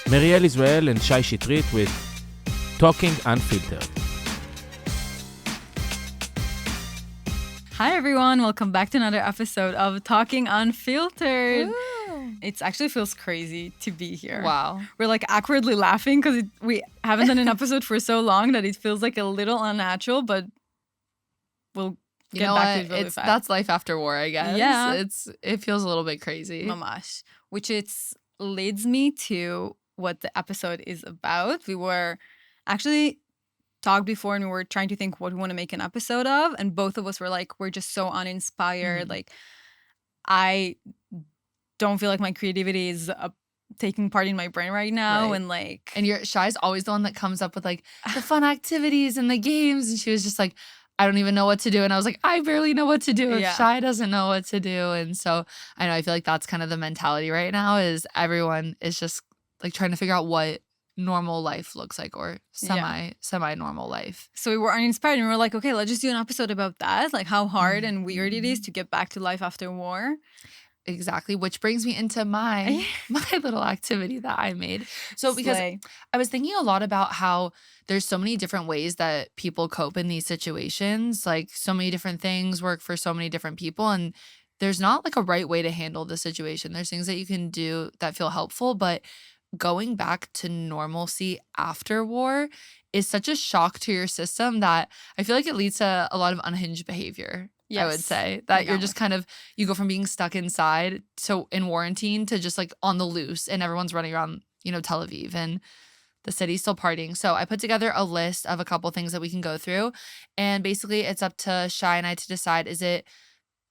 Marielle Israel and Shai Shitrit with Talking Unfiltered. Hi everyone, welcome back to another episode of Talking Unfiltered. Ooh. It actually feels crazy to be here. Wow. We're like awkwardly laughing because we haven't done an episode for so long that it feels like a little unnatural, but we'll You get know back what? to it really fast. That's life after war, I guess. Yeah. It feels a little bit crazy. Mamash. Which leads me to what the episode is about. We were actually talked before and we were trying to think what we want to make an episode of, and both of us were like, we're just so uninspired. Like, I don't feel like my creativity is taking part in my brain right now. Right. And like, And Shai's always the one that comes up with like the fun activities and the games, and she was just like, I don't even know what to do. And I was like, I barely know what to do if Yeah. Shai doesn't know what to do. And so I feel like that's kind of the mentality right now, is everyone is just like trying to figure out what normal life looks like, or semi-normal life. so we were uninspired and we were like, okay, let's just do an episode about that, like how hard and weird it is to get back to life after war. Exactly, which brings me into my little activity that I made. So because Slay. I was thinking a lot about how there's so many different ways that people cope in these situations. Like, so many different things work for so many different people, and there's not like a right way to handle the situation. There's things that you can do that feel helpful, but going back to normalcy after war is such a shock to your system that I feel like it leads to a lot of unhinged behavior. Yes. I would say that you're just kind of, you go from being stuck inside to in quarantine to just like on the loose, and everyone's running around, Tel Aviv, and the city's still partying. So I put together a list of a couple things that we can go through, and basically it's up to Shai and I to decide, is it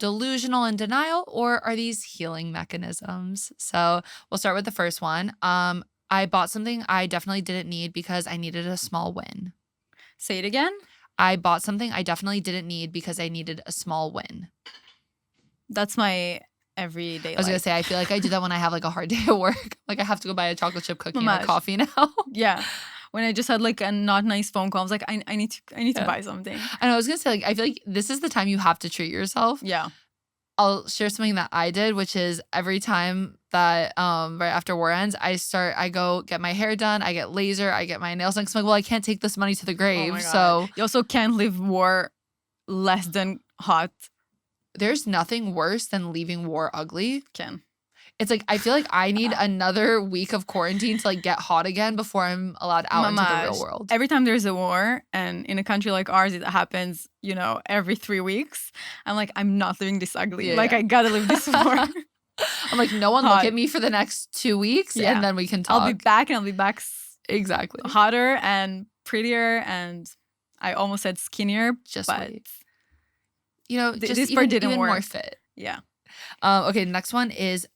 delusional and denial, or are these healing mechanisms? So we'll start with the first one. I bought something I definitely didn't need because I needed a small win. Say it again. I bought something I definitely didn't need because I needed a small win. That's my everyday I was going to life. say, I feel like I do that when I have like a hard day at work. Like, I have to go buy a chocolate chip cookie and a Mamash. coffee now. Yeah. When I just had like a not nice phone call, I was like, I need to buy something. And I was going to say, like, I feel like this is the time you have to treat yourself. Yeah. I'll share something that I did, which is every time that right after war ends, I go get my hair done, I get laser, I get my nails done. 'Cause I'm like, well, I can't take this money to the grave. Oh my God. So You also can't live war less than hot. there's nothing worse than leaving war ugly. Can. It's like, I feel like I need another week of quarantine to like get hot again before I'm allowed out into the Mamash. real world. Every time there's a war, and in a country like ours, it happens, every 3 weeks. I'm like, I'm not living this ugly. Yeah, like, yeah. I gotta live this war. I'm like, no one Hot. look at me for the next 2 weeks, Yeah. and then we can talk. I'll be back, and I'll be back Exactly. hotter and prettier, and I almost said skinnier, Just but wait. Just this part didn't even work. more fit. yeah. Okay, the next one is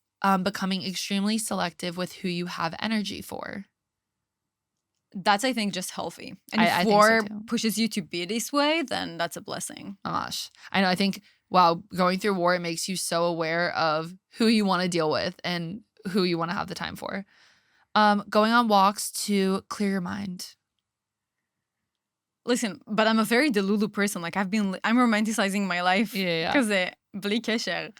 becoming extremely selective with who you have energy for. That's, I think, just healthy. And I if think so war too. pushes you to be this way, then that's a blessing. Oh gosh. I know, I think, wow, going through war, it makes you so aware of who you want to deal with and who you want to have the time for. Going on walks to clear your mind. Listen, but I'm a very delulu person. Like, I'm romanticizing my life. Yeah. Because bli kesher.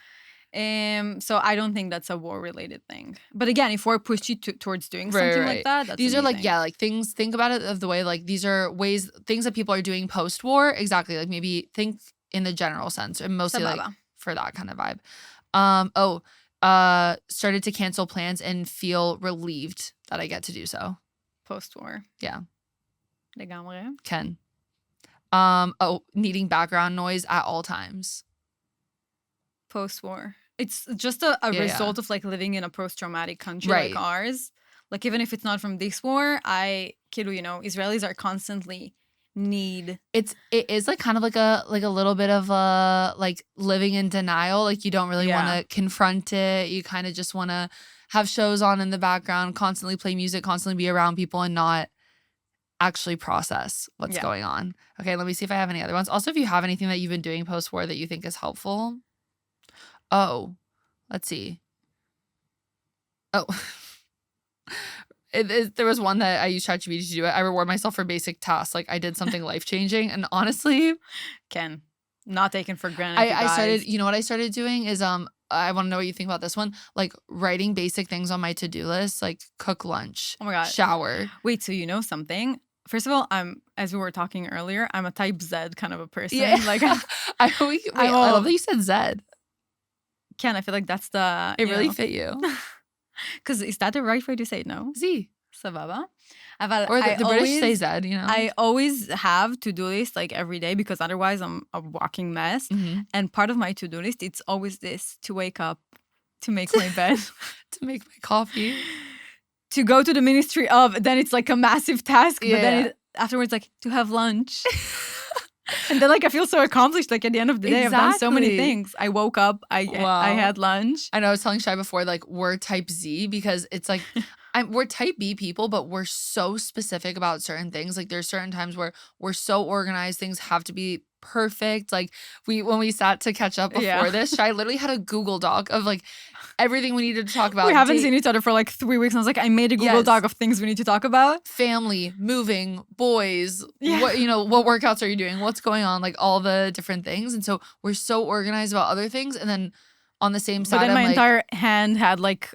So I don't think that's a war-related thing. But again, if war pushed you towards doing something like that, that's these are like, amazing. like things, think about it of the way, like these are things that people are doing post-war. Exactly. Like, maybe think in the general sense, and mostly like Sababa. for that kind of vibe. Started to cancel plans and feel relieved that I get to do so. Post-war. Yeah. Legamre. Ken. Needing background noise at all times. Post-war. It's just a result of like living in a post-traumatic country Right. like ours. Like, even if it's not from this war, Israelis are constantly It is like kind of like a little bit of like living in denial. Like, you don't really want to confront it. You kind of just want to have shows on in the background, constantly play music, constantly be around people, and not actually process what's going on. Okay, let me see if I have any other ones. Also, if you have anything that you've been doing post-war that you think is helpful. Oh, let's see. Oh. There was one that I used ChatGPT to do it. I reward myself for basic tasks. Like, I did something life-changing. And honestly, Ken, not taken for granted. I started, you know what I started doing is I want to know what you think about this one. Like writing basic things on my to-do list, like cook lunch, Oh my God. shower. Wait, so you know something? First of all, as we were talking earlier, I'm a type Z kind of a person. Yeah. Like, I love that you said Zed. Ken, I feel like that's the... It really fit you. Because is that the right way to say it? No? Z. Sababa. Or the British say Zed, you know? I always have to-do list like every day because otherwise I'm a walking mess. Mhm. And part of my to-do list, it's always this: to wake up, to make my bed, To make my coffee. to go to the ministry of, then it's like a massive task. But then Yeah. afterwards, like to have lunch. And then like I feel so accomplished. Like at the end of the day, I've done so many Exactly. things. I woke up, I Wow. had lunch. I know I was telling Shai before, like we're type Z because it's like we're type B people, but we're so specific about certain things. Like there's certain times where we're so organized, things have to be perfect. Like when we sat to catch up before this, Shai literally had a Google Doc of like everything we needed to talk about. We haven't seen each other for like 3 weeks. And I was like, I made a Google Doc of things we need to talk about. Family, moving, boys, Yeah. what workouts are you doing? What's going on? Like all the different things. And so we're so organized about other things. And then on the same side, But then my I'm like, entire hand had like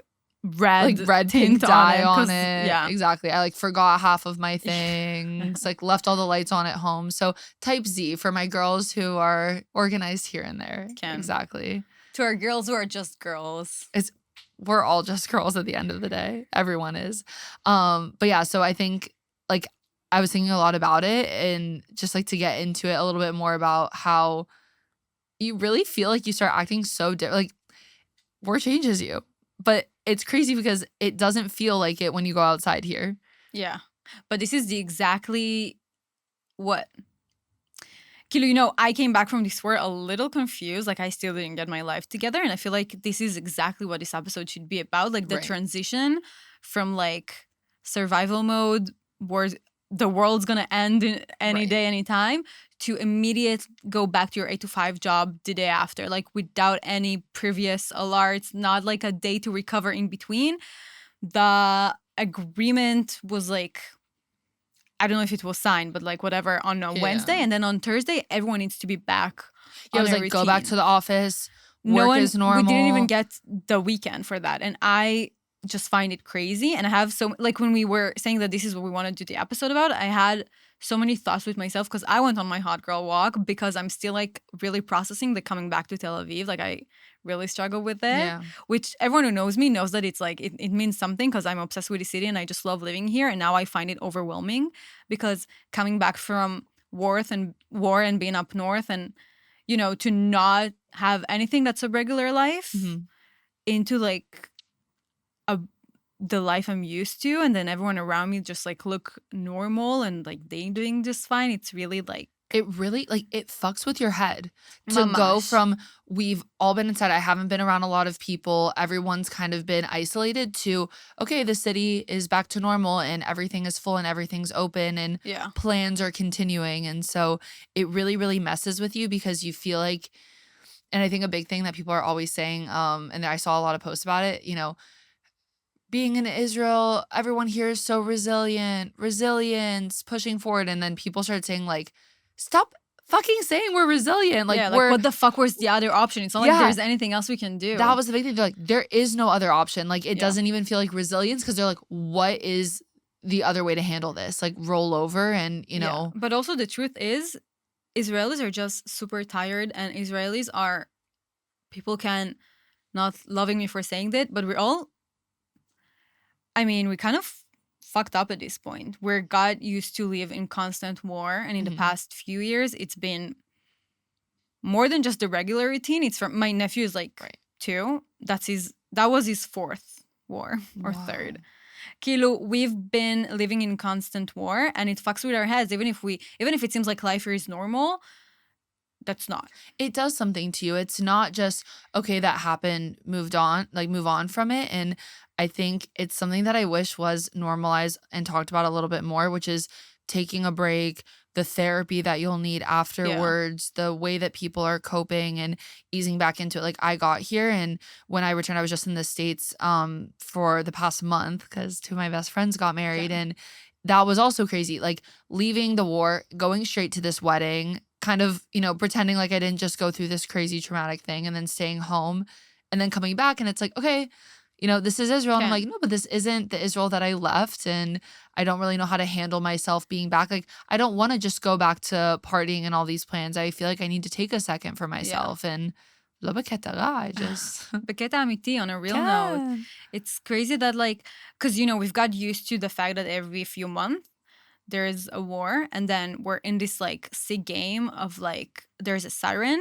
red pink tint dye on 'cause- it. Yeah. Exactly. I like forgot half of my things, like left all the lights on at home. So type Z for my girls who are organized here and there. Ken. Exactly. To our girls who are just girls. We're all just girls at the end of the day. Everyone is. But yeah, so I think like I was thinking a lot about it and just like to get into it a little bit more about how you really feel like you start acting so different. Like war changes you. But it's crazy because it doesn't feel like it when you go outside here. Yeah. But this is exactly what... Kilo, you know, I came back from this war a little confused. Like I still didn't get my life together. And I feel like this is exactly what this episode should be about. Like the Right. transition from like survival mode, the world's gonna end in any Right. day, anytime, to immediate go back to your 8 to 5 job the day after, like without any previous alerts, not like a day to recover in between. The agreement was like, I don't know if it was signed, but like whatever, on a Wednesday, and then on Thursday everyone needs to be back. Yeah, it was on a like go back routine. to the office. No Work one, is normal. we didn't even get the weekend for that, and I just find it crazy. And I have so like when we were saying that this is what we want to do the episode about, I had so many thoughts with myself because I went on my hot girl walk because I'm still like really processing the coming back to Tel Aviv. Like I really struggle with it. Yeah. Which everyone who knows me knows that it's like it means something because I'm obsessed with the city and I just love living here. And now I find it overwhelming because coming back from war and being up north and, you know, to not have anything that's a regular life Mhm. into like the life I'm used to, and then everyone around me just like look normal and like they doing just fine. It's really like It really like it fucks with your head to go Mamash. from we've all been inside. I haven't been around a lot of people. Everyone's kind of been isolated to, okay, the city is back to normal and everything is full and everything's open and yeah. plans are continuing. And so it really, really messes with you because you feel like, and I think a big thing that people are always saying, and I saw a lot of posts about it, you know, being in Israel, everyone here is so resilience, pushing forward. And then people started saying like, stop fucking saying we're resilient. Like, yeah, like we're, what the fuck was the other option? It's not like Yeah. there's anything else we can do. that was the big thing. They're like, there is no other option. Like, it Yeah. doesn't even feel like resilience because they're like, what is the other way to handle this? Like, roll over and, you know. But also the truth is, Israelis are just super tired, and Israelis are, people can not loving me for saying that, but we're all, I mean, we kind of fucked up at this point. Where God used to live in constant war, and in the Mhm. past few years, it's been more than just the regular routine. It's from my nephew is like Right. 2. That was his 4th war or Wow. 3rd. Kilo, we've been living in constant war, and it fucks with our heads. Even if it seems like life here is normal, that's not. It does something to you. It's not just, okay, that happened, move on from it. And I think it's something that I wish was normalized and talked about a little bit more, which is taking a break, the therapy that you'll need afterwards, the way that people are coping and easing back into it. Like I got here, and when I returned, I was just in the States for the past month because 2 of my best friends got married. Yeah. And that was also crazy. Like leaving the war, going straight to this wedding, kind of, you know, pretending like I didn't just go through this crazy traumatic thing and then staying home and then coming back and it's like, okay, this is Israel. And I'm Okay. like, no, but this isn't the Israel that I left. And I don't really know how to handle myself being back. Like, I don't want to just go back to partying and all these plans. I feel like I need to take a second for myself. And לא בקטע רע, I just... בקטע אמיתי, on a real note. כן. It's crazy that like, because we've got used to the fact that every few months there's a war, and then we're in this like sick game of like, there's a siren,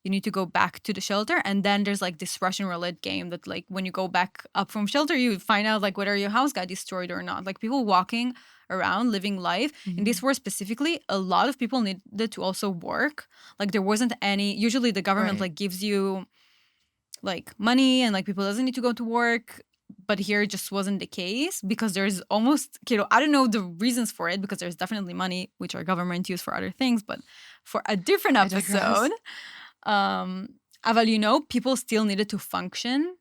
you need to go back to the shelter, and then there's like this Russian roulette game that like when you go back up from shelter, you find out like whether your house got destroyed or not. Like people walking around living life. In this war specifically, a lot of people needed to also work. Like there wasn't any, usually the government Right. like gives you like money and like people doesn't need to go to work. But here it just wasn't the case because there's almost, I don't know the reasons for it because there's definitely money, which our government use for other things, but for a different I digress. episode. Aval, people still needed to function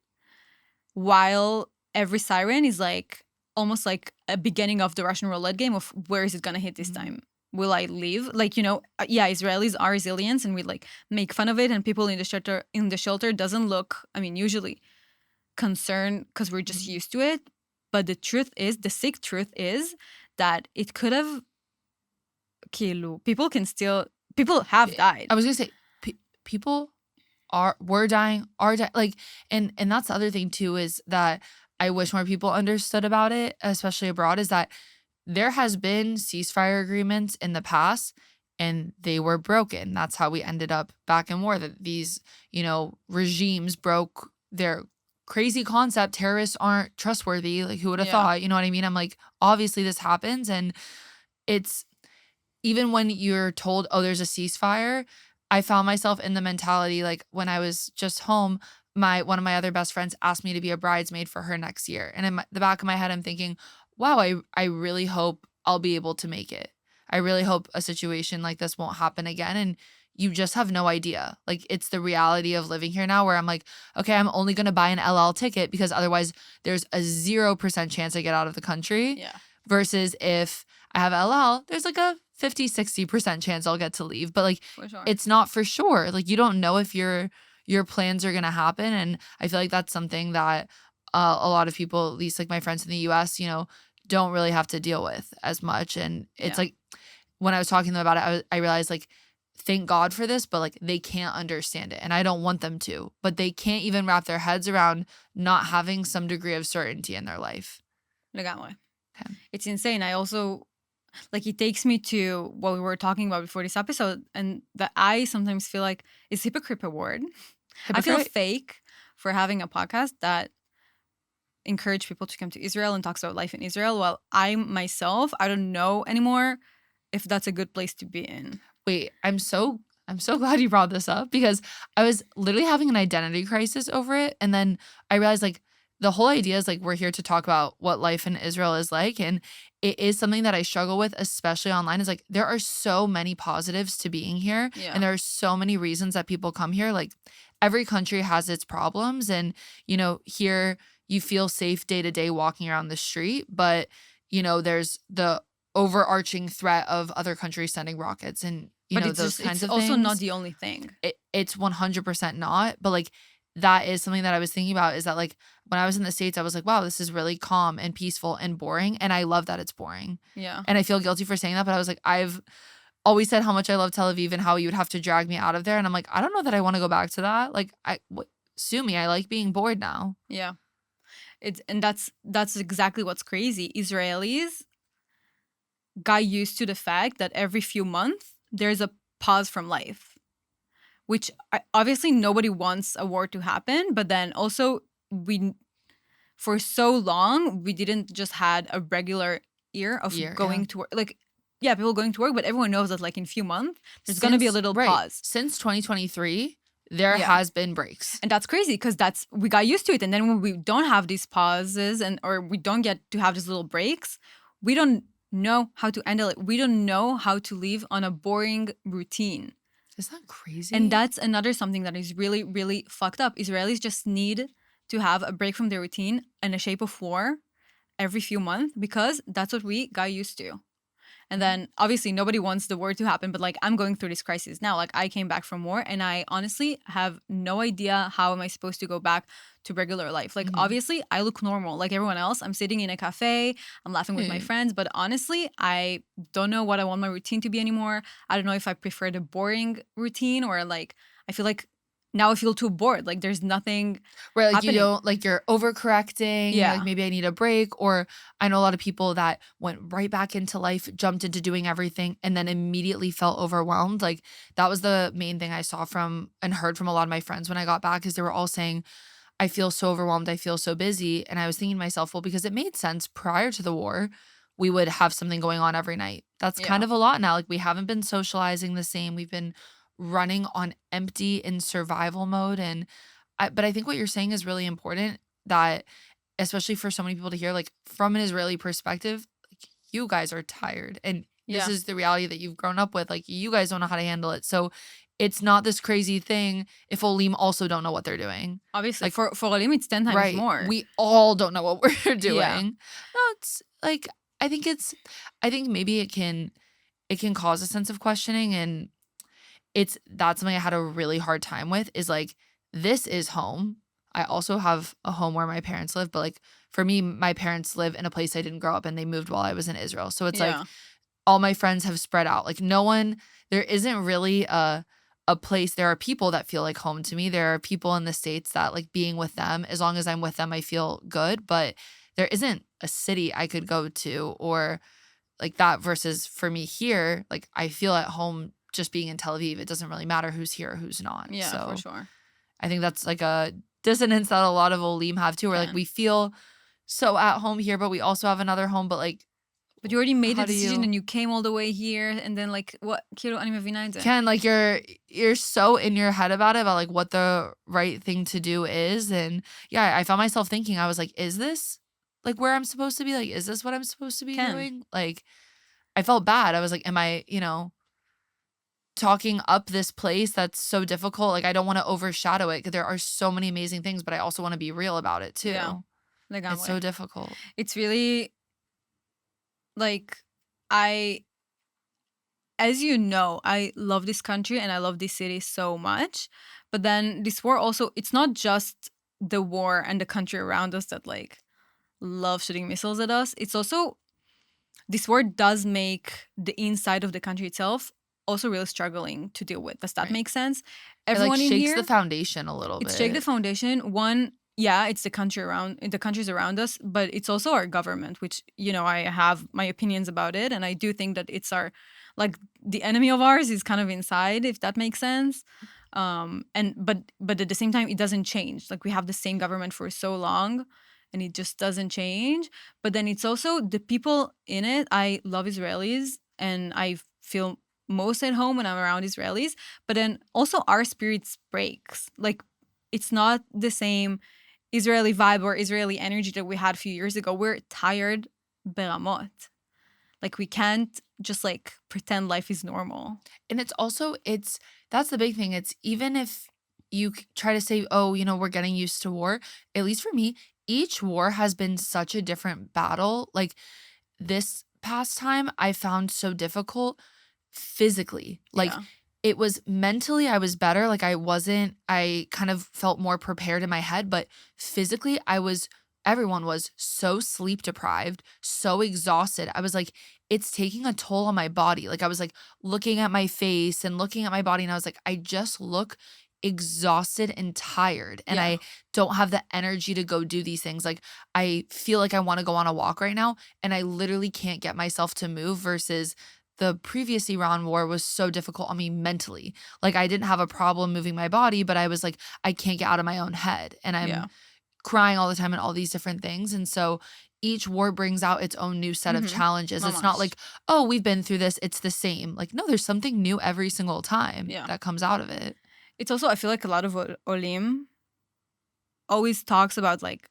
while every siren is like almost like a beginning of the Russian roulette game of where is it going to hit this time? Will I leave? Like, Israelis are resilient and we like make fun of it, and people in the shelter doesn't look, usually concerned because we're just used to it. But the sick truth is that it could have, people have died. I was going to say, people were dying, like, and that's the other thing too, is that I wish more people understood about it, especially abroad, is that there has been ceasefire agreements in the past and they were broken. That's how we ended up back in war, that these, regimes broke their crazy concept. Terrorists aren't trustworthy. Like, who would have thought? You know what I mean? I'm like, obviously this happens, and it's, even when you're told, oh, there's a ceasefire, I found myself in the mentality, like when I was just home, one of my other best friends asked me to be a bridesmaid for her next year. And in the back of my head, I'm thinking, wow, I really hope I'll be able to make it. I really hope a situation like this won't happen again. And you just have no idea. Like, it's the reality of living here now where I'm like, okay, I'm only going to buy an LL ticket because otherwise there's a 0% chance I get out of the country. Yeah. Versus if I have LL, there's like a 50-60% chance I'll get to leave. But like, For sure. it's not for sure. Like, you don't know if your plans are going to happen. And I feel like that's something that a lot of people, at least like my friends in the US, don't really have to deal with as much. And it's like, when I was talking to them about it, I realized like, thank God for this, but like they can't understand it. And I don't want them to, but they can't even wrap their heads around not having some degree of certainty in their life. לגמרי. Okay. It's insane. I also, like, it takes me to what we were talking about before this episode, and that I sometimes feel like, is hypocrite a word? I feel fake for having a podcast that encourage people to come to Israel and talks about life in Israel, while I myself, I don't know anymore if that's a good place to be in. Wait, I'm so glad you brought this up, because I was literally having an identity crisis over it. And then I realized like the whole idea is like, we're here to talk about what life in Israel is like. And it is something that I struggle with, especially online, is like, there are so many positives to being here. Yeah. And there are so many reasons that people come here. Like, every country has its problems. And, here you feel safe day to day walking around the street. But, there's the overarching threat of other countries sending rockets and, those kinds of things. It's also not the only thing. It's 100% not. But like, that is something that I was thinking about, is that like, when I was in the States, I was like, wow, this is really calm and peaceful and boring. And I love that it's boring. Yeah. And I feel guilty for saying that, but I was like, I've always said how much I love Tel Aviv and how you would have to drag me out of there. And I'm like, I don't know that I want to go back to that. Like, sue me. I like being bored now. Yeah. That's exactly what's crazy. Israelis got used to the fact that every few months there's a pause from life, which obviously nobody wants a war to happen. But then also for so long, we didn't just had a regular year of going to work. Like, yeah, people going to work, but everyone knows that like in a few months, there's going to be a little pause. Since 2023, there has been breaks. And that's crazy because we got used to it. And then when we don't have these pauses or we don't get to have these little breaks, we don't know how to handle it. We don't know how to live on a boring routine. Isn't that crazy? And that's another something that is really, really fucked up. Israelis just need to have a break from their routine in a shape of war every few months because that's what we got used to. And then obviously nobody wants the war to happen, but like I'm going through this crisis now. Like I came back from war and I honestly have no idea how am I supposed to go back to regular life. Like obviously I look normal like everyone else. I'm sitting in a cafe, I'm laughing with my friends, but honestly I don't know what I want my routine to be anymore. I don't know if I prefer the boring routine or like I feel like now I feel too bored. Like there's nothing Where like happening. you don't like you're overcorrecting. Yeah. Like maybe I need a break. Or I know a lot of people that went right back into life, jumped into doing everything, and then immediately felt overwhelmed. Like that was the main thing I saw from and heard from a lot of my friends when I got back, is they were all saying, I feel so overwhelmed. I feel so busy. And I was thinking to myself, well, because it made sense prior to the war, we would have something going on every night. That's kind of a lot now. Like we haven't been socializing the same. We've been running on empty in survival mode. And but I think what you're saying is really important, that especially for so many people to hear, like from an Israeli perspective, like you guys are tired and this is the reality that you've grown up with. Like you guys don't know how to handle it. So it's not this crazy thing if Olim also don't know what they're doing. Obviously, Like, for Olim, it's 10 times more. We all don't know what we're doing. Yeah. No, it's like I think maybe it can cause a sense of questioning, and that's something I had a really hard time with, is like, this is home. I also have a home where my parents live, but like for me, my parents live in a place I didn't grow up in. They moved while I was in Israel. So it's like all my friends have spread out. Like there isn't really a place. There are people that feel like home to me. There are people in the States that like being with them, as long as I'm with them, I feel good. But there isn't a city I could go to or like that, versus for me here, like I feel at home just being in Tel Aviv. It doesn't really matter who's here or who's not. Yeah, so for sure. I think that's like a dissonance that a lot of Olim have too, where like we feel so at home here, but we also have another home. But like, but you already made how a decision and you came all the way here, and then like what? כאילו, אני מבינה את זה. Ken, like you're so in your head about it, about like what the right thing to do is. And yeah, I found myself thinking, I was like, is this like where I'm supposed to be? Like, is this what I'm supposed to be doing? Like, I felt bad. I was like, am I, talking up this place that's so difficult? Like, I don't want to overshadow it because there are so many amazing things, but I also want to be real about it too. Yeah. It's so difficult. It's really like as you know, I love this country and I love this city so much. But then this war also, it's not just the war and the country around us that like love shooting missiles at us. It's also, this war does make the inside of the country itself also really struggling to deal with. Does that make sense? Everyone it like shakes the foundation a little bit. It's shake the foundation. One, yeah, it's the countries around us, but it's also our government, which, I have my opinions about it. And I do think that it's like the enemy of ours is kind of inside, if that makes sense. But at the same time, it doesn't change. Like we have the same government for so long and it just doesn't change. But then it's also the people in it. I love Israelis and I feel most at home when I'm around Israelis, but then also our spirits breaks. Like it's not the same Israeli vibe or Israeli energy that we had a few years ago. We're tired beramot. Like we can't just like pretend life is normal. And it's also, that's the big thing. It's even if you try to say, oh, we're getting used to war, at least for me, each war has been such a different battle. Like this past time I found so difficult physically. Like it was mentally, I was better. Like I kind of felt more prepared in my head, but physically everyone was so sleep deprived, so exhausted. I was like, it's taking a toll on my body. Like I was like looking at my face and looking at my body and I was like, I just look exhausted and tired and I don't have the energy to go do these things. Like I feel like I want to go on a walk right now and I literally can't get myself to move, versus the previous Iran war was so difficult on me mentally. Like I didn't have a problem moving my body, but I was like, I can't get out of my own head and I'm crying all the time and all these different things. And so each war brings out its own new set of challenges. It's not like, oh, we've been through this, it's the same. Like, no, there's something new every single time that comes out of it. It's also, I feel like a lot of Olim always talks about like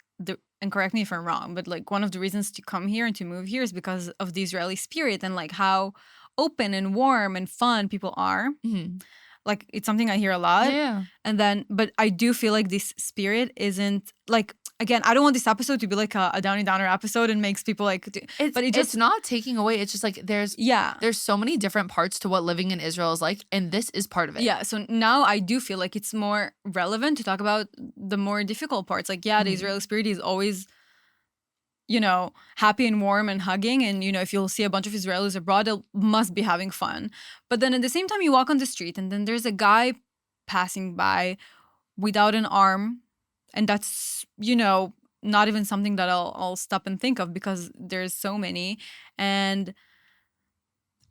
and correct me if I'm wrong, but like one of the reasons to come here and to move here is because of the Israeli spirit and like how open and warm and fun people are. Mm-hmm. Like it's something I hear a lot. Yeah. And then, but I do feel like this spirit isn't like, again, I don't want this episode to be like a downy downer episode and makes people like, but it's not taking away. It's just like there's so many different parts to what living in Israel is like, and this is part of it. Yeah. So now I do feel like it's more relevant to talk about the more difficult parts. Like, the Israeli spirit is always, happy and warm and hugging. And, if you'll see a bunch of Israelis abroad, they must be having fun. But then at the same time, you walk on the street and then there's a guy passing by without an arm. And that's, not even something that I'll stop and think of because there's so many. And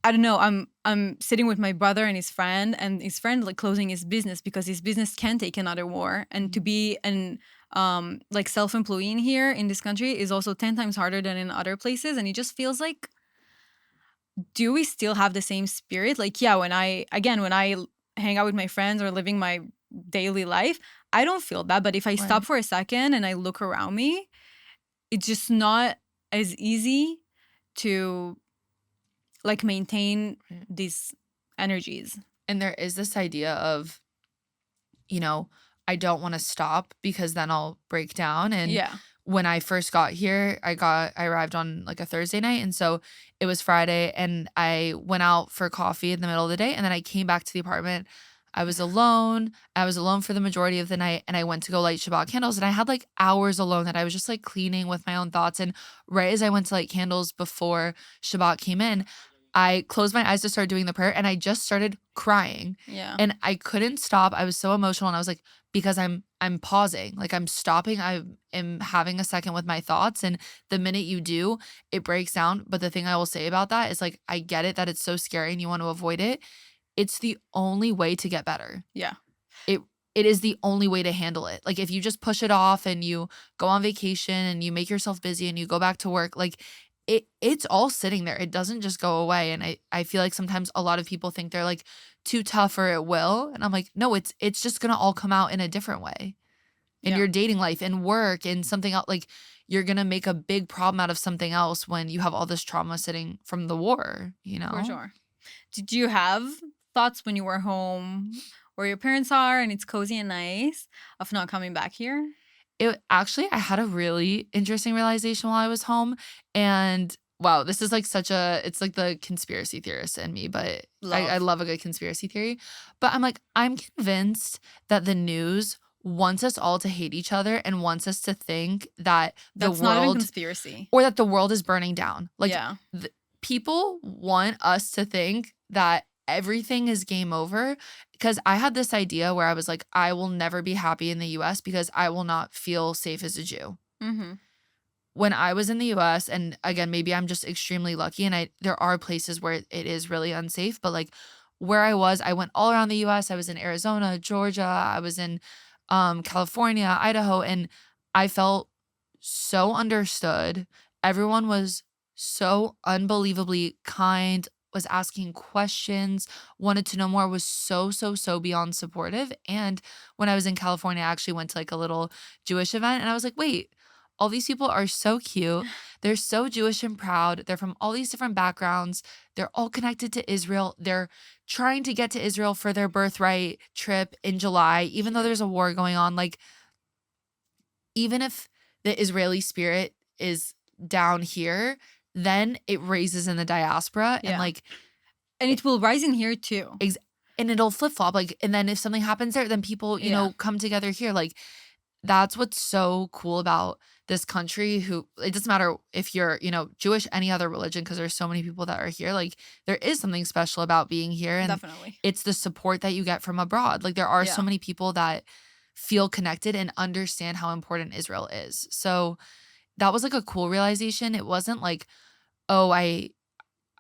I don't know, I'm sitting with my brother and his friend like closing his business because his business can take another war. And to be an like self-employed here in this country is also 10 times harder than in other places. And it just feels like, do we still have the same spirit? Like, when I hang out with my friends or living my daily life, I don't feel that. But if I stop for a second and I look around me, it's just not as easy to like maintain these energies. And there is this idea of, I don't want to stop because then I'll break down. And when I first got here, I arrived on like a Thursday night. And so it was Friday and I went out for coffee in the middle of the day. And then I came back to the apartment. I was alone. I was alone for the majority of the night. And I went to go light Shabbat candles. And I had like hours alone that I was just like cleaning with my own thoughts. And right as I went to light candles before Shabbat came in, I closed my eyes to start doing the prayer and I just started crying. Yeah. And I couldn't stop. I was so emotional. And I was like, because I'm pausing, like I'm stopping. I am having a second with my thoughts. And the minute you do, it breaks down. But the thing I will say about that is like, I get it that it's so scary and you want to avoid it. It's the only way to get better. Yeah. It is the only way to handle it. Like if you just push it off and you go on vacation and you make yourself busy and you go back to work, like it's all sitting there. It doesn't just go away. And I feel like sometimes a lot of people think they're like too tough or it will. And I'm like, no, it's just going to all come out in a different way in your dating life and work and something else. Like you're going to make a big problem out of something else when you have all this trauma sitting from the war, For sure. Did you have thoughts when you were home where your parents are and it's cozy and nice of not coming back here? I had a really interesting realization while I was home. And wow, this is like it's like the conspiracy theorist in me, but I love a good conspiracy theory. But I'm convinced that the news wants us all to hate each other and wants us to think that that's not even conspiracy. Or that the world is burning down. Like people want us to think that everything is game over. Because I had this idea where I was like, I will never be happy in the US because I will not feel safe as a Jew. Mm-hmm. When I was in the US, and again, maybe I'm just extremely lucky and there are places where it is really unsafe, but like where I went all around the US. I was in Arizona, Georgia, I was in California, Idaho, and I felt so understood. Everyone was so unbelievably kind, was asking questions, wanted to know more, was so beyond supportive. And when I was in California, I actually went to like a little Jewish event and I was like, wait, all these people are so cute. They're so Jewish and proud. They're from all these different backgrounds. They're all connected to Israel. They're trying to get to Israel for their birthright trip in July, even though there's a war going on. Like, even if the Israeli spirit is down here, then it raises in the diaspora and it will rise in here too. And it'll flip-flop. Like, and then if something happens there, then people, you know, come together here. Like, that's what's so cool about this country. It doesn't matter if you're, Jewish, any other religion, because there's so many people that are here. Like, there is something special about being here. And definitely, it's the support that you get from abroad. Like, there are so many people that feel connected and understand how important Israel is. So that was like a cool realization. It wasn't like, oh, I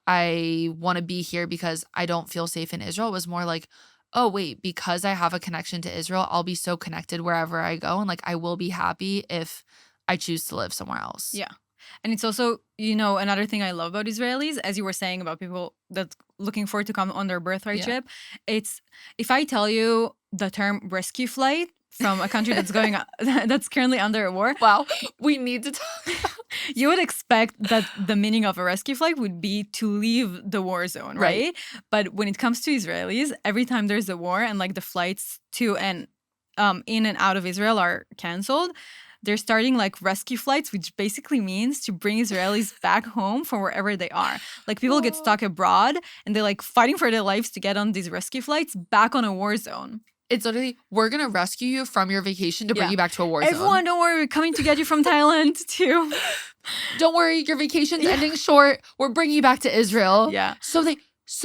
want to be here because I don't feel safe in Israel. It was more like, oh, wait, because I have a connection to Israel, I'll be so connected wherever I go. And like, I will be happy if I choose to live somewhere else. Yeah. And it's also, another thing I love about Israelis, as you were saying about people that's looking forward to come on their birthright trip, it's, if I tell you the term rescue flight from a country that's currently under a war. Wow, we need to talk about you would expect that the meaning of a rescue flight would be to leave the war zone, right? But when it comes to Israelis, every time there's a war and like the flights to and in and out of Israel are canceled, they're starting like rescue flights, which basically means to bring Israelis back home from wherever they are. Like people get stuck abroad and they're like fighting for their lives to get on these rescue flights back on a war zone. It's literally, we're going to rescue you from your vacation to bring you back to a war zone. Everyone, don't worry. We're coming to get you from Thailand too. Don't worry. Your vacation's ending short. We're bringing you back to Israel. Yeah. So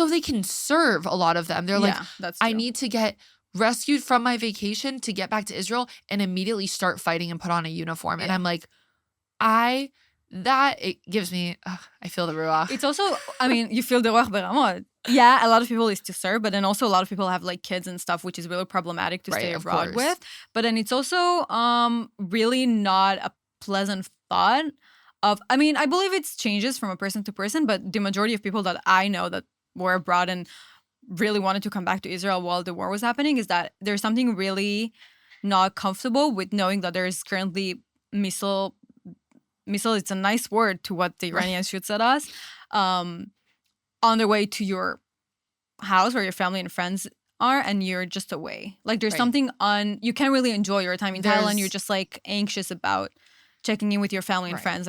they can serve a lot of them. They're like, that's I true. need to get rescued from my vacation to get back to Israel and immediately start fighting and put on a uniform. And I'm like, it gives me, I feel the ruach. It's also, I mean, you feel the ruach beramot. Yeah, a lot of people is to serve, but then also a lot of people have like kids and stuff, which is really problematic to stay abroad with. But then it's also really not a pleasant thought of, I mean, I believe it changes from a person to person, but the majority of people that I know that were abroad and really wanted to come back to Israel while the war was happening is that there's something really not comfortable with knowing that there is currently missile, it's a nice word to what the Iranians shoots at us, on their way to your house where your family and friends are, and you're just away. Like there's something you can't really enjoy your time in Thailand. You're just like anxious about checking in with your family and friends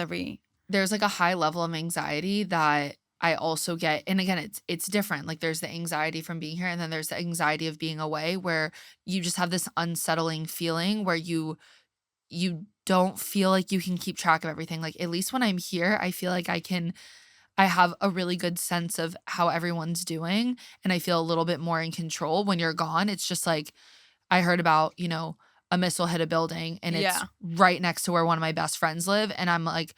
There's like a high level of anxiety that I also get. And again, it's different. Like there's the anxiety from being here and then there's the anxiety of being away where you just have this unsettling feeling where you don't feel like you can keep track of everything. Like at least when I'm here, I feel like I have a really good sense of how everyone's doing and I feel a little bit more in control. When you're gone, it's just like I heard about, a missile hit a building and it's right next to where one of my best friends live. And I'm like,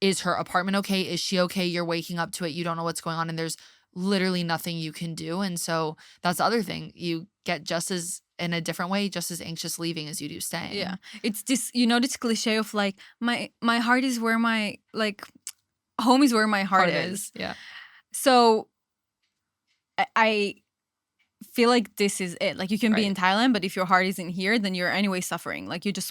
is her apartment okay? Is she okay? You're waking up to it. You don't know what's going on. And there's literally nothing you can do. And so that's the other thing. You get just as, in a different way, just as anxious leaving as you do staying. Yeah. It's this, this cliche of like, my heart is where my, like, home is where my heart is. Yeah. So I feel like this is it. Like you can be in Thailand, but if your heart isn't here, then you're anyway suffering. Like you just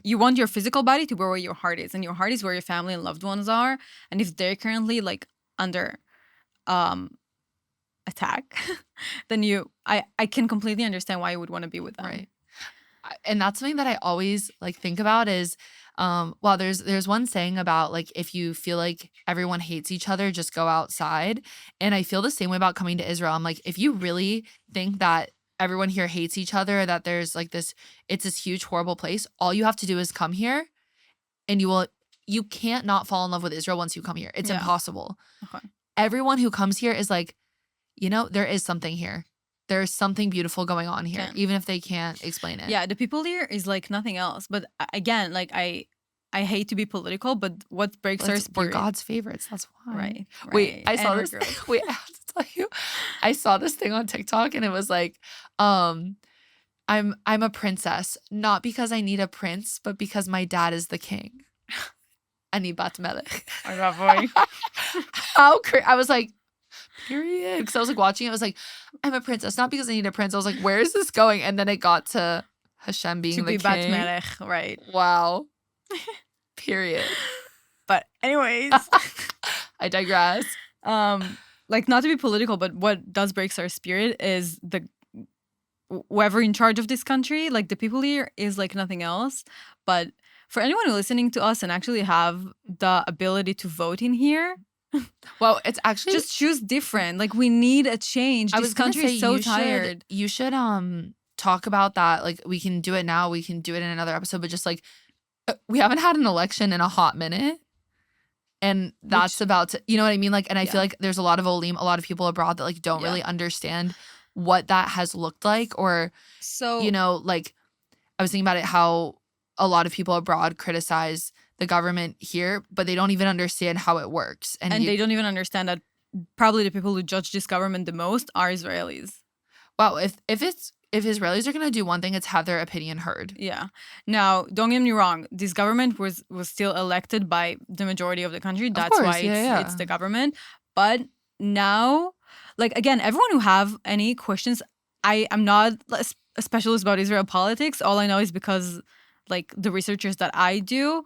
you want your physical body to be where your heart is, and your heart is where your family and loved ones are. And if they're currently like under attack, then I can completely understand why you would want to be with them. Right. And that's something that I always like think about is well, there's one saying about like if you feel like everyone hates each other, just go outside. And I feel the same way about coming to Israel. I'm like, if you really think that everyone here hates each other, that there's like it's this huge, horrible place, all you have to do is come here and you can't not fall in love with Israel once you come here. It's impossible. Okay. Everyone who comes here is like, there is something here. There's something beautiful going on here, even if they can't explain it. Yeah, the people here is like nothing else. But again, like I hate to be political, but what breaks our spirit? We're God's favorites. That's why. Right. Wait, I saw this. Wait, I have to tell you. I saw this thing on TikTok, and it was like, I'm a princess, not because I need a prince, but because my dad is the king. Ani bat melech. Oh my God, boy. I was like, period. Because I was like watching it. I was like, I'm a princess, not because I need a prince. I was like, where is this going? And then it got to Hashem being the king. Bat melech, right. Wow. Period. But anyways. I digress. Like not to be political, but what does breaks our spirit is whoever in charge of this country, like the people here is like nothing else. But for anyone who's listening to us and actually have the ability to vote in here, well, it's actually just choose different. Like we need a change. This country is so tired. You should talk about that. Like we can do it now. We can do it in another episode. But just like we haven't had an election in a hot minute. And that's about to, you know what I mean? Like, and I feel like there's a lot of Olim, a lot of people abroad that like don't really understand what that has looked like. Or, so, like I was thinking about it, how a lot of people abroad criticize the government here, but they don't even understand how it works. And they don't even understand that probably the people who judge this government the most are Israelis. Well, if Israelis are going to do one thing, it's have their opinion heard. Yeah. Now, don't get me wrong. This government was still elected by the majority of the country. That's why it's the government. But now, like, again, everyone who have any questions, I'm not a specialist about Israel politics. All I know is because, like, the researchers that I do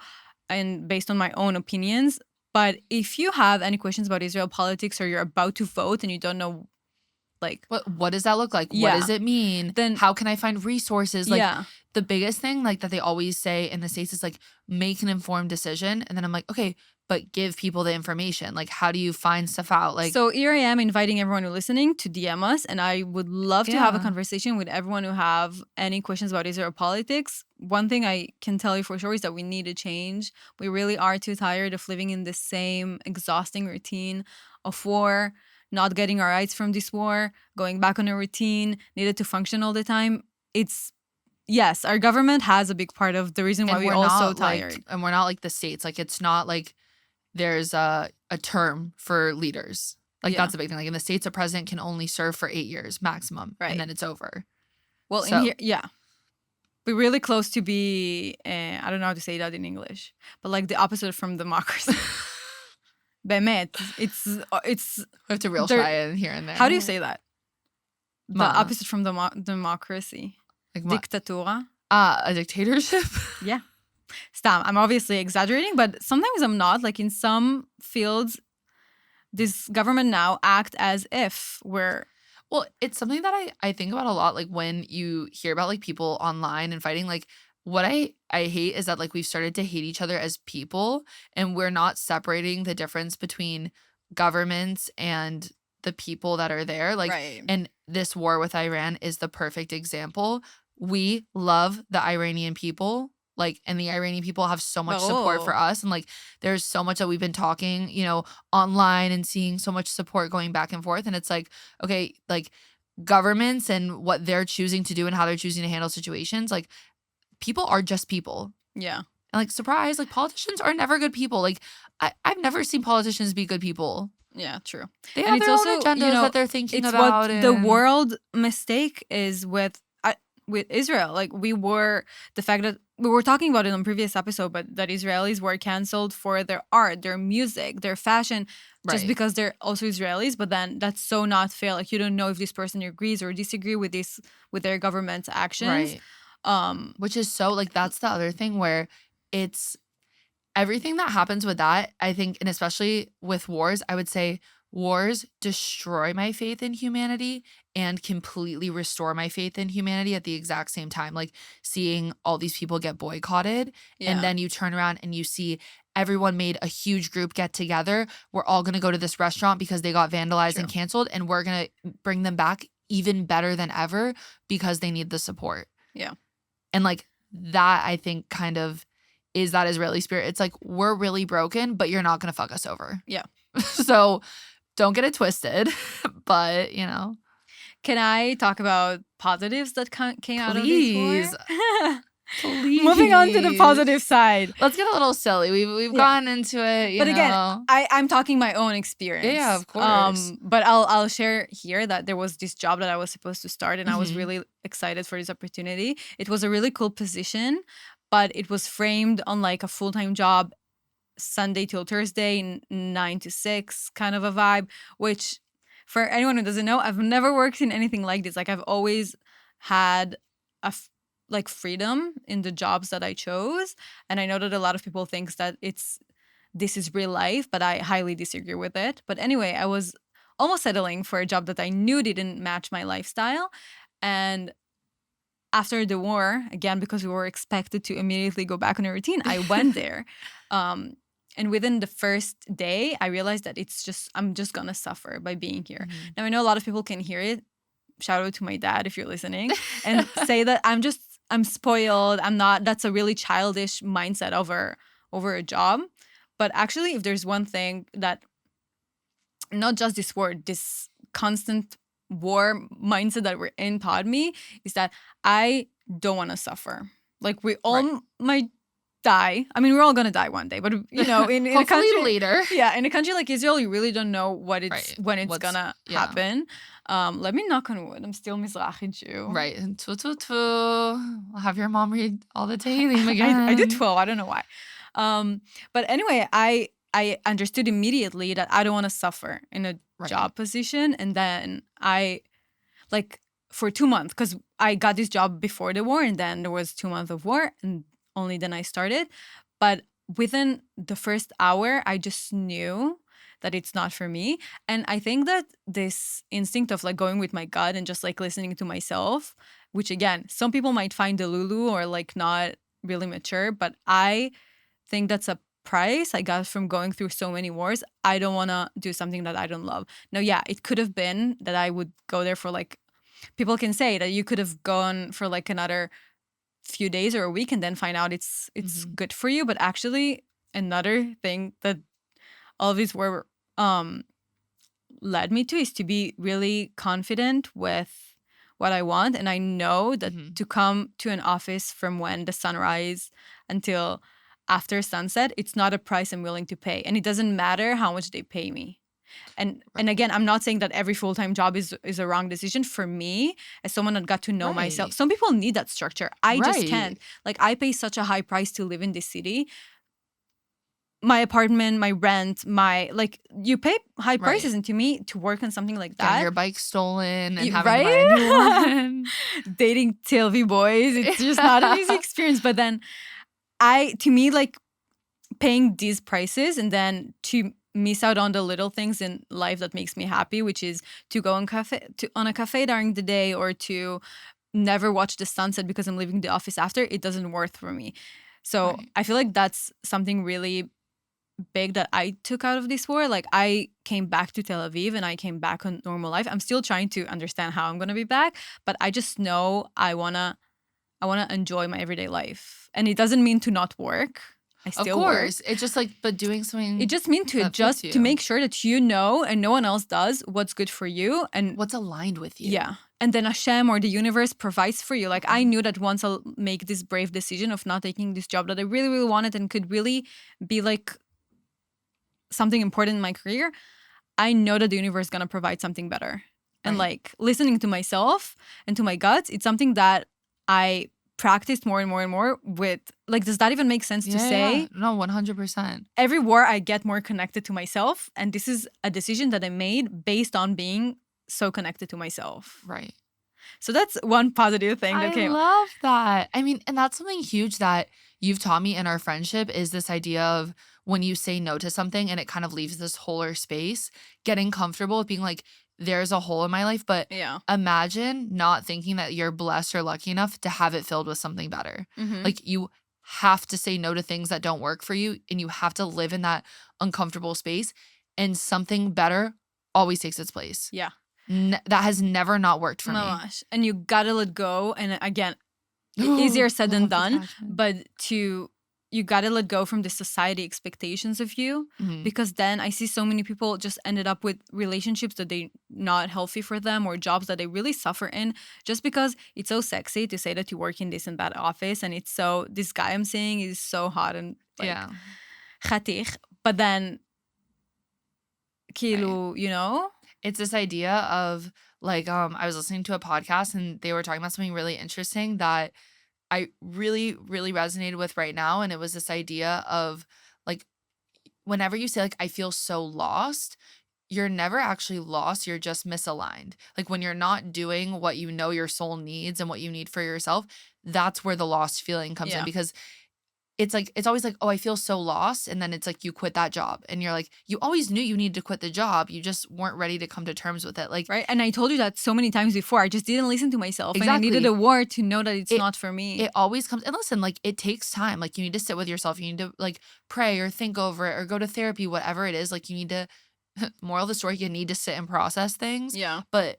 and based on my own opinions. But if you have any questions about Israel politics or you're about to vote and you don't know Like, what does that look like? Yeah. What does it mean? Then- how can I find resources? Like yeah. the biggest thing like that they always say in the States is like make an informed decision. And then I'm like, okay, but give people the information. Like how do you find stuff out? Like So here I am inviting everyone who's listening to DM us, and I would love to have a Yeah. conversation with everyone who have any questions about Israel politics. One thing I can tell you for sure is that we need a change. We really are too tired of living in the same exhausting routine of war, not getting our rights from this war, going back on a routine, needed to function all the time. It's yes, our government has a big part of the reason why and we're we're all so not tired. like, and we're not like the States. Like it's not like there's a term for leaders. Like Yeah. that's a big thing. Like in the States, a president can only serve for 8 years maximum. Right. And then it's over. Well, So- in here, yeah. We're really close to be, I don't know how to say that in English, but like the opposite from democracy. Bemet. It's We have to reel There- Shai in here and there. how do you say that? The Ma. opposite from democracy. Like what? Dictatura. A dictatorship? Yeah. Stam. I'm obviously exaggerating, but sometimes I'm not. Like in some fields, this government now act as if we're Well, it's something that I think about a lot. Like when you hear about like people online and fighting, like what I hate is that like we've started to hate each other as people and we're not separating the difference between governments and the people that are there. Like, right. and this war with Iran is the perfect example. We love the Iranian people. Like, and the Iranian people have so much support for Oh. us. And like, there's so much that we've been talking, you know, online and seeing so much support going back and forth. And it's like, okay, like governments and what they're choosing to do and how they're choosing to handle situations, like people are just people. Yeah. And like, surprise, like politicians are never good people. Like, I've never seen politicians be good people. Yeah, true. They And have it's their own also, agendas you know, that they're thinking It's about. what the and- world mistake is with Israel. Like the fact that we were talking about it on previous episode, but that Israelis were canceled for their art, their music, their fashion, just Right. because they're also Israelis. But then that's so not fair. Like you don't know if this person agrees or disagree with their government's actions. Right. Which is so like that's the other thing where it's everything that happens with that, I think, and especially with wars, I would say wars destroy my faith in humanity and completely restore my faith in humanity at the exact same time. Like seeing all these people get boycotted Yeah. and then you turn around and you see everyone made a huge group get together. We're all going to go to this restaurant because they got vandalized and True. canceled, and we're going to bring them back even better than ever because they need the support. Yeah. And like that, I think kind of is that Israeli spirit. It's like, we're really broken, but you're not going to fuck us over. Yeah. So don't get it twisted. But, you know. Can I talk about positives that came out of Please. this war? Please. Moving on to the positive side. Let's get a little silly. We've Yeah. gone into it, you But again, know. I'm talking my own experience. Yeah, of course. But I'll share here that there was this job that I was supposed to start, and I was Mhm. really excited for this opportunity. It was a really cool position, but it was framed on like a full-time job, Sunday till Thursday, 9 to 6 kind of a vibe, which for anyone who doesn't know, I've never worked in anything like this. Like I've always had like freedom in the jobs that I chose. And I know that a lot of people think that this is real life, but I highly disagree with it. But anyway, I was almost settling for a job that I knew didn't match my lifestyle. And after the war, again, because we were expected to immediately go back on a routine, I went there. And within the first day, I realized that I'm just gonna suffer by being here. Mhm. Now I know a lot of people can hear it. Shout out to my dad if you're listening, and say that I'm spoiled. I'm not. That's a really childish mindset over a job. But actually, if there's one thing that not just this constant war mindset that we're in taught me is that I don't want to suffer. Like we all might die. I mean, we're all gonna die one day, but you know, in a Hopefully country later. yeah, in a country like Israel, you really don't know when it's What's- gonna yeah. happen. Let me knock on wood. I'm still Mizrahi Jew. Right. Tu, tu, tu. I'll have your mom read all the Tehillim again. I did 12. I don't know why. But anyway, I understood immediately that I don't want to suffer in a Right. job position. And then I, like, for 2 months, because I got this job before the war, and then there was 2 months of war, and only then I started. But within the first hour, I just knew that it's not for me. And I think that this instinct of like going with my gut and just like listening to myself, which again, some people might find delulu or like not really mature, but I think that's a price I got from going through so many wars. I don't want to do something that I don't love. Now, yeah, it could have been that I would go there for like, people can say that you could have gone for like another few days or a week and then find out it's good for you. But actually, another thing that all of these were led me to is to be really confident with what I want. And I know that to come to an office from when the sunrise until after sunset, it's not a price I'm willing to pay. And it doesn't matter how much they pay me. And again, I'm not saying that every full-time job is a wrong decision. For me, as someone that got to know myself, some people need that structure. I just can't. Like, I pay such a high price to live in this city. My apartment, my rent, you pay high prices, and to me, to work on something like that, getting your bike stolen and having to buy a new one, dating TLV boys, it's just not an easy experience. But then, to me, like paying these prices and then to miss out on the little things in life that makes me happy, which is to go on a cafe during the day or to never watch the sunset because I'm leaving the office after, it doesn't work for me. So I feel like that's something really big that I took out of this war. Like, I came back to Tel Aviv and I came back on normal life. I'm still trying to understand how I'm going to be back, but I just know I want to enjoy my everyday life. And it doesn't mean to not work. I still work. It's just like, but doing something. It just means to adjust, to make sure that you know and no one else does what's good for you and what's aligned with you. Yeah. And then Hashem or the universe provides for you. Like, I knew that once I'll make this brave decision of not taking this job that I really, really wanted and could really be like something important in my career, I know that the universe is going to provide something better. And like listening to myself and to my guts, it's something that I practiced more and more and more with. Like, does that even make sense to say? No, 100%. Every war I get more connected to myself. And this is a decision that I made based on being so connected to myself. Right. So that's one positive thing that came. I love that. I mean, and that's something huge that you've taught me in our friendship is this idea of when you say no to something and it kind of leaves this hole or space, getting comfortable with being like, there's a hole in my life, but imagine not thinking that you're blessed or lucky enough to have it filled with something better. Like, you have to say no to things that don't work for you, and you have to live in that uncomfortable space, and something better always takes its place. Yeah. That has never not worked for me. Gosh. And you gotta let go. And again, easier said than done, but you gotta let go from the society expectations of you, because then I see so many people just ended up with relationships that they not healthy for them, or jobs that they really suffer in, just because it's so sexy to say that you work in this and that office, and it's so, this guy I'm seeing is so hot and like chatich, but then kilu, you know? It's this idea of like, I was listening to a podcast and they were talking about something really interesting that I really, really resonated with right now. And it was this idea of like, whenever you say like, I feel so lost, you're never actually lost. You're just misaligned. Like, when you're not doing what you know your soul needs and what you need for yourself, that's where the lost feeling comes in, because it's like, it's always like, oh, I feel so lost. And then it's like, you quit that job and you're like, you always knew you needed to quit the job. You just weren't ready to come to terms with it. Like, right. And I told you that so many times before. I just didn't listen to myself. And I needed a war to know that it's not for me. It always comes. And listen, like, it takes time. Like, you need to sit with yourself. You need to like pray or think over it or go to therapy, whatever it is. Like, you need to, moral of the story, you need to sit and process things. Yeah. But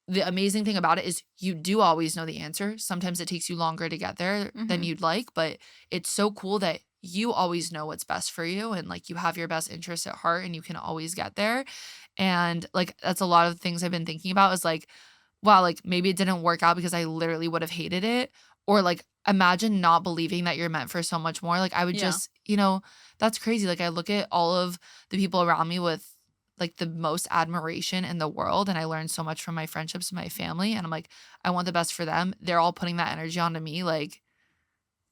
the amazing thing about it is you do always know the answer. Sometimes it takes you longer to get there than you'd like, but it's so cool that you always know what's best for you, and like, you have your best interests at heart and you can always get there. And like, that's a lot of things I've been thinking about is like, wow, like maybe it didn't work out because I literally would have hated it. Or like, imagine not believing that you're meant for so much more. Like, I would just, you know, that's crazy. Like, I look at all of the people around me with like the most admiration in the world, and I learned so much from my friendships and my family, and I'm like, I want the best for them. They're all putting that energy onto me. Like,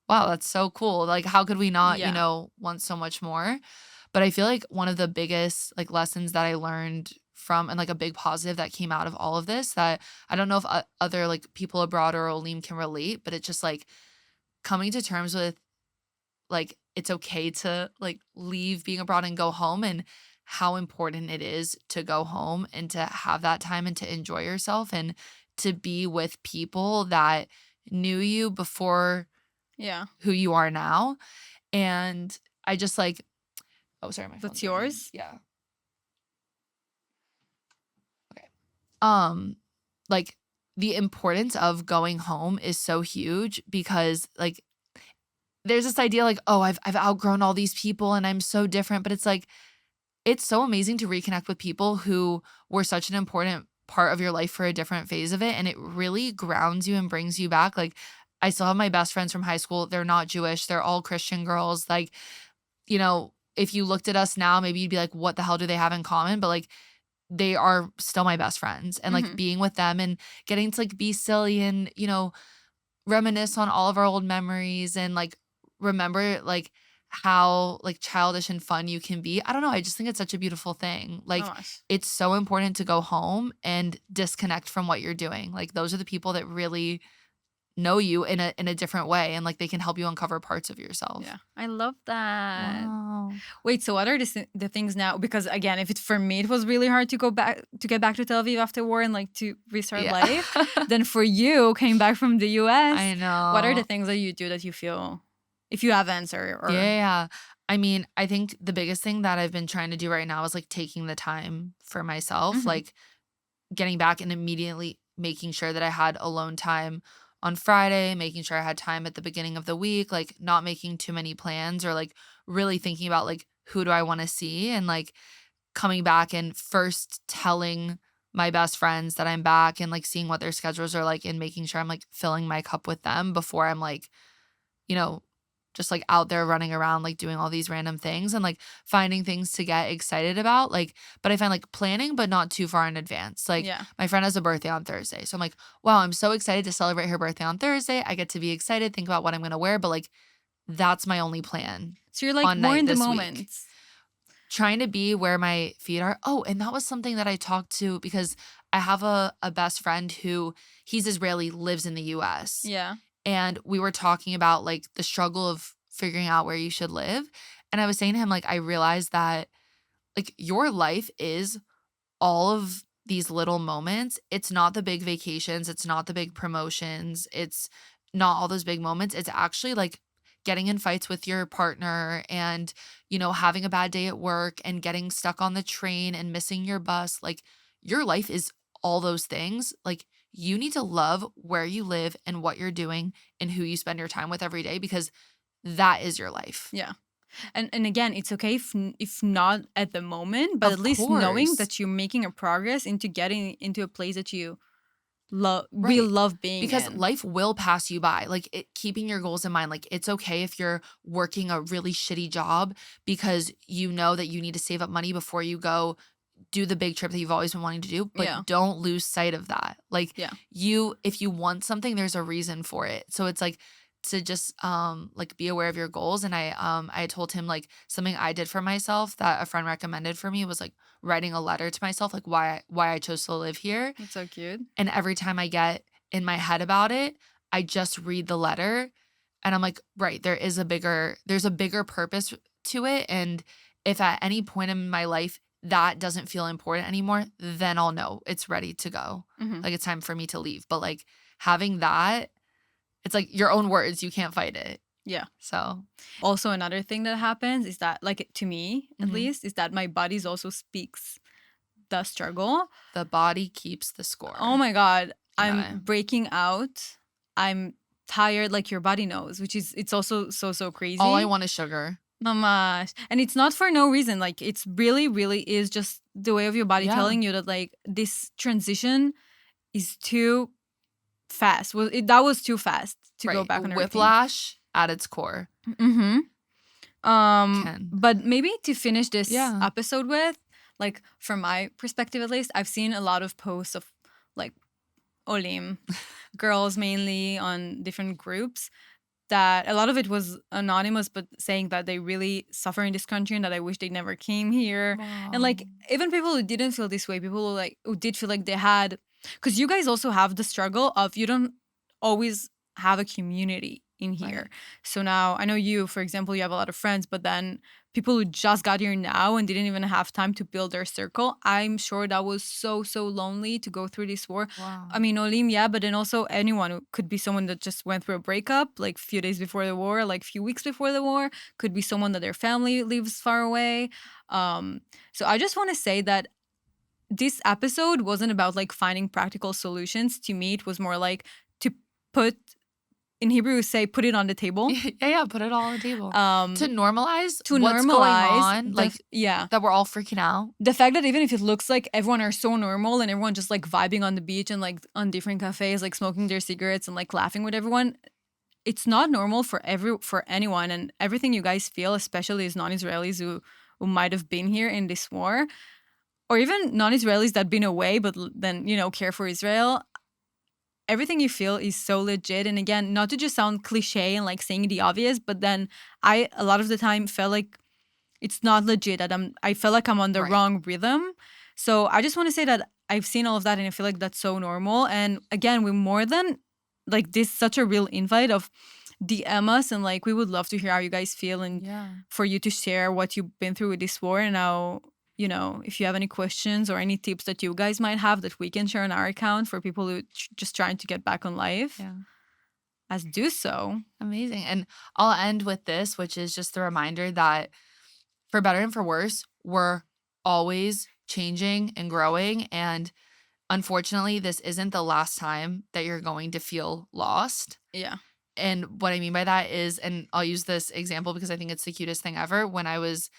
wow, that's so cool. Like, how could we not, you know, want so much more? But I feel like one of the biggest like lessons that I learned from, and like a big positive that came out of all of this, that I don't know if other like people abroad or Olim can relate, but it's just like coming to terms with like, it's okay to like leave being abroad and go home, and how important it is to go home and to have that time and to enjoy yourself and to be with people that knew you before Yeah. who you are now. And I just like, oh, sorry, my phone's That's ringing. yours? Yeah. Okay. Like the importance of going home is so huge because like there's this idea like, oh, I've outgrown all these people and I'm so different. But it's like, it's so amazing to reconnect with people who were such an important part of your life for a different phase of it. And it really grounds you and brings you back. Like, I still have my best friends from high school. They're not Jewish. They're all Christian girls. Like, you know, if you looked at us now, maybe you'd be like, what the hell do they have in common? But like, they are still my best friends. And like being with them and getting to like be silly and, you know, reminisce on all of our old memories and like remember like how like childish and fun you can be. I don't know. I just think it's such a beautiful thing. Like Gosh. it's so important to go home and disconnect from what you're doing. Like those are the people that really know you in a different way and like they can help you uncover parts of yourself. Yeah. I love that. Wow. Wait, so what are the things now? Because again, if it's for me, it was really hard to get back to Tel Aviv after war and like to restart Yeah. life. Then for you, came back from the US, I know. what are the things that you do that you feel, if you have answer or Yeah. I mean, I think the biggest thing that I've been trying to do right now is like taking the time for myself, like getting back and immediately making sure that I had alone time on Friday, making sure I had time at the beginning of the week, like not making too many plans or like really thinking about like who do I want to see and like coming back and first telling my best friends that I'm back and like seeing what their schedules are like and making sure I'm like filling my cup with them before I'm like, you know, just like out there running around like doing all these random things and like finding things to get excited about. Like, but I find like planning, but not too far in advance. Like Yeah. my friend has a birthday on Thursday. So I'm like, wow, I'm so excited to celebrate her birthday on Thursday. I get to be excited, think about what I'm going to wear, but like that's my only plan. So you're like on more night in the this week. moment. Trying to be where my feet are. Oh, and that was something that I talked to because I have a best friend who he's Israeli, lives in the US. Yeah. And we were talking about like the struggle of figuring out where you should live. And I was saying to him, like, I realized that like your life is all of these little moments. It's not the big vacations. It's not the big promotions. It's not all those big moments. It's actually like getting in fights with your partner and, you know, having a bad day at work and getting stuck on the train and missing your bus. Like your life is all those things. Like you need to love where you live and what you're doing and who you spend your time with every day because that is your life. Yeah. And again, it's okay if not at the moment, but Of at least knowing course. that you're making a progress into getting into a place that you really Right. love being Because in. life will pass you by. Like keeping your goals in mind. Like it's okay if you're working a really shitty job because you know that you need to save up money before you go do the big trip that you've always been wanting to do, but Yeah. don't lose sight of that. Like Yeah. if you want something, there's a reason for it. So it's like to just like be aware of your goals. And I told him like something I did for myself that a friend recommended for me was like writing a letter to myself, like why I chose to live here. That's so cute. And every time I get in my head about it, I just read the letter and I'm like, right, there's a bigger purpose to it. And if at any point in my life that doesn't feel important anymore, then I'll know it's ready to go. Like it's time for me to leave. But like having that, it's like your own words, you can't fight it. Yeah. So Also, another thing that happens is that, like, to me at least, is that my body also speaks the struggle. the body keeps the score. Oh my God. I'm Yeah. breaking out. I'm tired, like your body knows, which is, it's also so crazy. All I want is sugar. Mamash. And it's not for no reason. Like, it's really is just the way of your body Yeah. telling you that, like, this transition is too fast. That was too fast to go Right. back on everything. Whiplash at its core. Ken. But maybe to finish this Yeah. episode with, like, from my perspective at least, I've seen a lot of posts of like Olim girls mainly on different groups that a lot of it was anonymous, but saying that they really suffer in this country and that I wish they never came here. And like even people who didn't feel this way, people who did feel like they had, because you guys also have the struggle of you don't always have a community in here. Right. So now I know you, for example, you have a lot of friends, but then people who just got here now and didn't even have time to build their circle, I'm sure that was so lonely to go through this war. Wow. I mean, Olim, yeah, but then also anyone who could be someone that just went through a breakup like a few days before the war, like a few weeks before the war, could be someone that their family lives far away. So I just want to say that this episode wasn't about like finding practical solutions. To me, it was more like to put, in Hebrew, we say put it on the table. Yeah, put it all on the table. To normalize to what's normalize going on, the- like yeah, that we're all freaking out. the fact that even if it looks like everyone are so normal and everyone just like vibing on the beach and like on different cafes, like smoking their cigarettes and like laughing with everyone, it's not normal for anyone. And everything you guys feel, especially as non-Israelis who might have been here in this war, or even non-Israelis that been away but then, you know, care for Israel, everything you feel is so legit. And again, not to just sound cliche and like saying the obvious, but then I a lot of the time felt like it's not legit, that I feel like I'm on the Right. wrong rhythm. So I just want to say that I've seen all of that and I feel like that's so normal. And again, we're more than like this, such a real invite of DM us, and like we would love to hear how you guys feel and Yeah. for you to share what you've been through with this war. And now, you know, if you have any questions or any tips that you guys might have that we can share on our account for people who just trying to get back on life, Yeah. as do so. Amazing. And I'll end with this, which is just the reminder that for better and for worse, we're always changing and growing. And unfortunately, this isn't the last time that you're going to feel lost. Yeah. And what I mean by that is, and I'll use this example because I think it's the cutest thing ever. When I was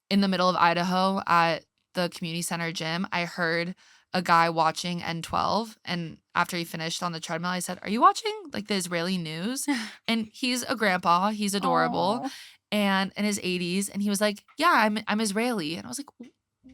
in the middle of Idaho at the community center gym, I heard a guy watching N12. And after he finished on the treadmill, I said, "Are you watching like the Israeli news?" And he's a grandpa. He's adorable. Aw. And in his 80s. And he was like, "Yeah, I'm Israeli." And I was like,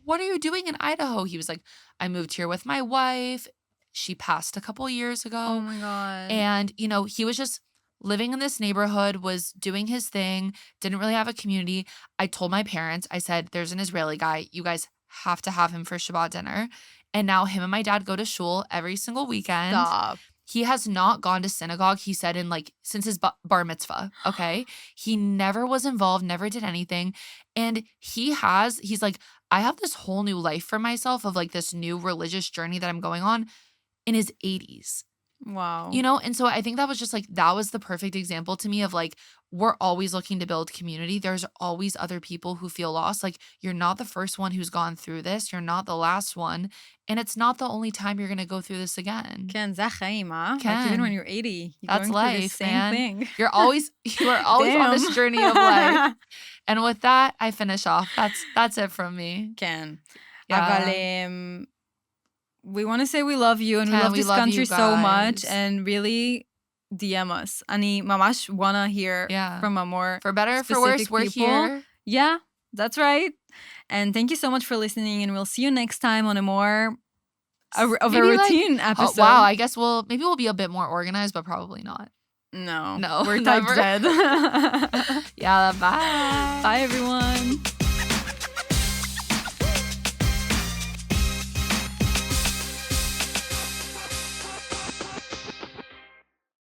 "What are you doing in Idaho?" He was like, "I moved here with my wife. She passed a couple years ago." Oh my God. And, you know, he was just living in this neighborhood, was doing his thing, didn't really have a community. I told my parents, I said, "There's an Israeli guy. You guys have to have him for Shabbat dinner." And now him and my dad go to shul every single weekend. Stop. He has not gone to synagogue, he said, in like since his bar mitzvah. Okay. He never was involved, never did anything. And he's like, "I have this whole new life for myself of like this new religious journey that I'm going on," in his 80s. Wow. You know, and so I think that was just like, that was the perfect example to me of like, we're always looking to build community. There's always other people who feel lost. Like, you're not the first one who's gone through this. You're not the last one. And it's not the only time you're going to go through this again. Ken, זה החיים, huh? Like Ken. even when you're 80, you're That's going through the life, same man. thing. You are always on this journey of life. And with that, I finish off. That's it from me. כן. Yeah. אבל we want to say we love you and we Ken, love we this love country you so much, guys. and really DM us. אני ממש wanna hear Yeah. from a more For better or for worse, specific we're people. here. Yeah, that's right. And thank you so much for listening, and we'll see you next time on a more of a Maybe like- routine Oh, episode. wow, I guess we'll be a bit more organized, but probably not. No. No, We're type never. Z. Yeah, bye. Bye, everyone.